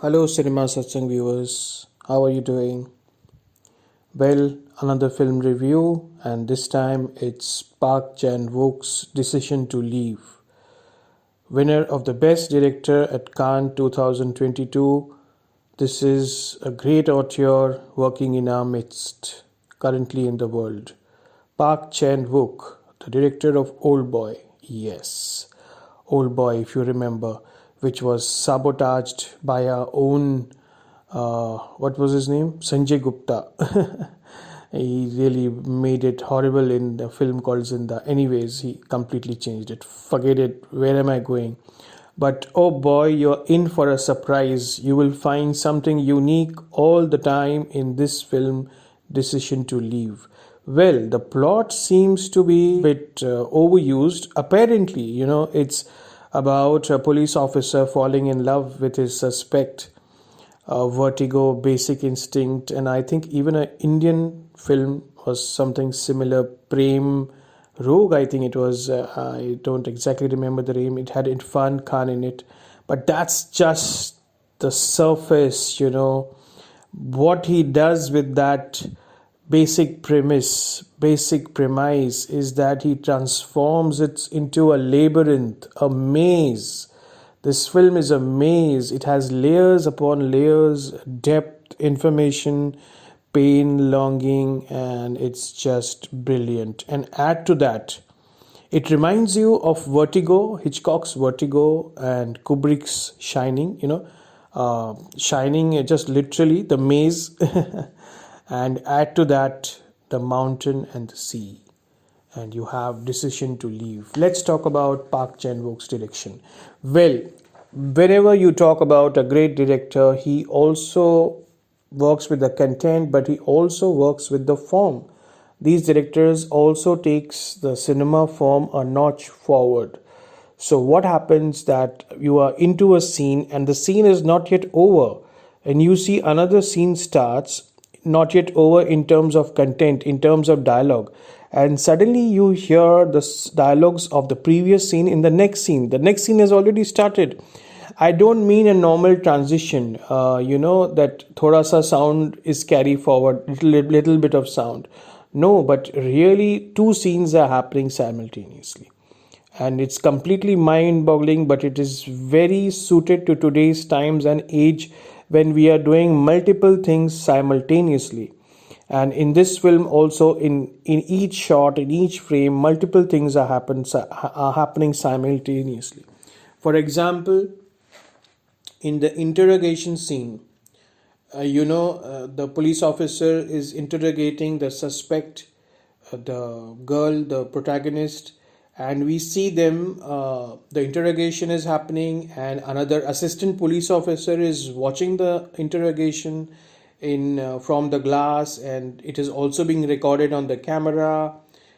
Hello, cinemasatsang viewers. How are you doing? Well, another film review, and this time it's Park Chan-wook's Decision to Leave, winner of the Best Director at Cannes 2022. This is a great auteur working in our midst, currently in the world. Park Chan-wook, the director of Old Boy. Yes, Old Boy, if you remember, which was sabotaged by our own, what was his name? Sanjay Gupta. He really made it horrible in the film called Zinda. Anyways, he completely changed it. Forget it. Where am I going? But oh boy, you're in for a surprise. You will find something unique all the time in this film, Decision to Leave. Well, the plot seems to be a bit overused. Apparently, it's about a police officer falling in love with his suspect, vertigo, basic instinct, and I think even an Indian film was something similar. Prem Rogue, I think it was. I don't exactly remember the name. It had Irfan Khan in it, but that's just the surface. What he does with that basic premise is that he transforms it into a labyrinth, a maze. This film is a maze. It has layers upon layers, depth, information, pain, longing, and it's just brilliant. And add to that, it reminds you of Vertigo, Hitchcock's Vertigo, and Kubrick's Shining. Shining, just literally the maze, and add to that the mountain and the sea, and you have Decision to Leave. Let's talk about Park Chan-wook's direction. Well, whenever you talk about a great director, he also works with the content, but he also works with the form. These directors also takes the cinema form a notch forward. So what happens that you are into a scene and the scene is not yet over, and you see another scene starts, not yet over in terms of content, in terms of dialogue, and suddenly you hear the dialogues of the previous scene in the next scene. The next scene has already started. I don't mean a normal transition, that thoda sa sound is carry forward, little bit of sound. No, but really two scenes are happening simultaneously. And it's completely mind boggling, but it is very suited to today's times and age when we are doing multiple things simultaneously. And in this film also, in each shot, in each frame, multiple things are happening simultaneously. For example, in the interrogation scene, the police officer is interrogating the suspect, the girl, the protagonist, and we see them, the interrogation is happening and another assistant police officer is watching the interrogation in from the glass, and it is also being recorded on the camera,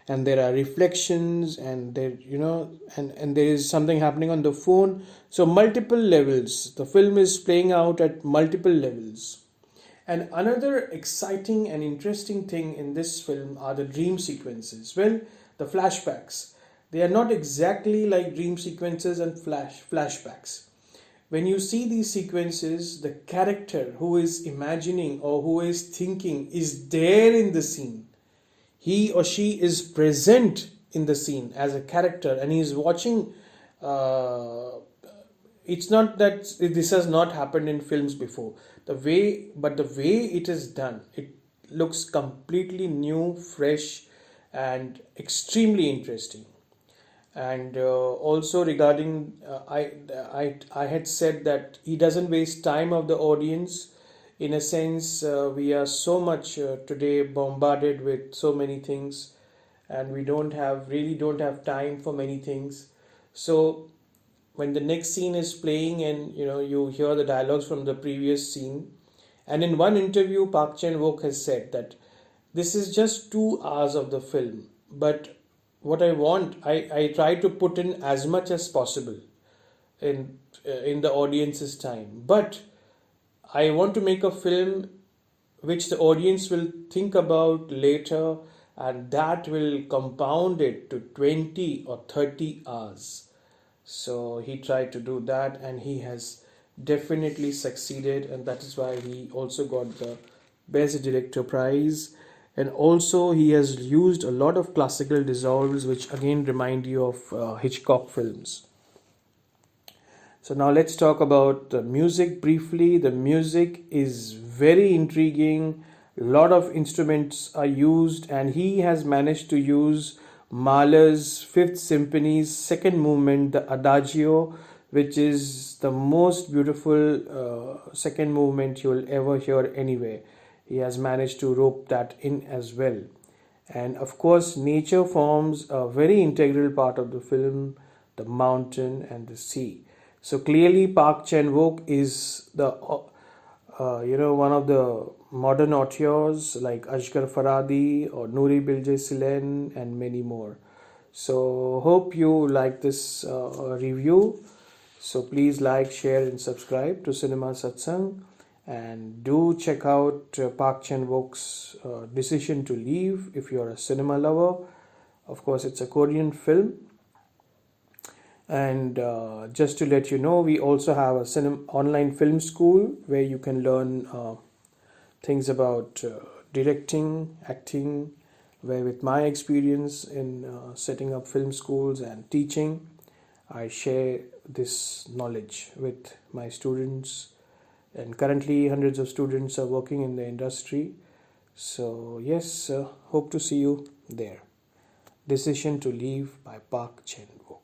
and there are reflections, and and there is something happening on the phone. So multiple levels, the film is playing out at multiple levels. And another exciting and interesting thing in this film are the dream sequences. Well, the flashbacks, they are not exactly like dream sequences and flashbacks. When you see these sequences, the character who is imagining or who is thinking is there in the scene. He or she is present in the scene as a character, and he is watching. It's not that this has not happened in films before. The way it is done, it looks completely new, fresh, and extremely interesting. And also regarding, I had said that he doesn't waste time of the audience. In a sense, we are so much today bombarded with so many things, and we don't have time for many things. So when the next scene is playing, and you hear the dialogues from the previous scene, and in one interview Park Chan-wook has said that this is just 2 hours of the film, but what I want, I try to put in as much as possible in the audience's time. But I want to make a film which the audience will think about later, and that will compound it to 20 or 30 hours. So he tried to do that, and he has definitely succeeded, and that is why he also got the Best Director prize. And also, he has used a lot of classical dissolves, which again remind you of Hitchcock films. So now let's talk about the music briefly. The music is very intriguing. A lot of instruments are used, and he has managed to use Mahler's Fifth Symphony's second movement, the Adagio, which is the most beautiful second movement you'll ever hear anywhere. He has managed to rope that in as well. And of course, nature forms a very integral part of the film, the mountain and the sea. So clearly, Park Chan-wook is the one of the modern auteurs like Ashghar Farhadi or Nouri Bilge Ceylan and many more. So hope you like this review. So please like, share, and subscribe to Cinema Satsang, and do check out Park Chan-wook's Decision to Leave if you're a cinema lover. Of course, it's a Korean film. And just to let you know, we also have a online film school where you can learn things about directing, acting, where with my experience in setting up film schools and teaching, I share this knowledge with my students. And currently, hundreds of students are working in the industry. So, yes, hope to see you there. Decision to Leave by Park Chan-wook.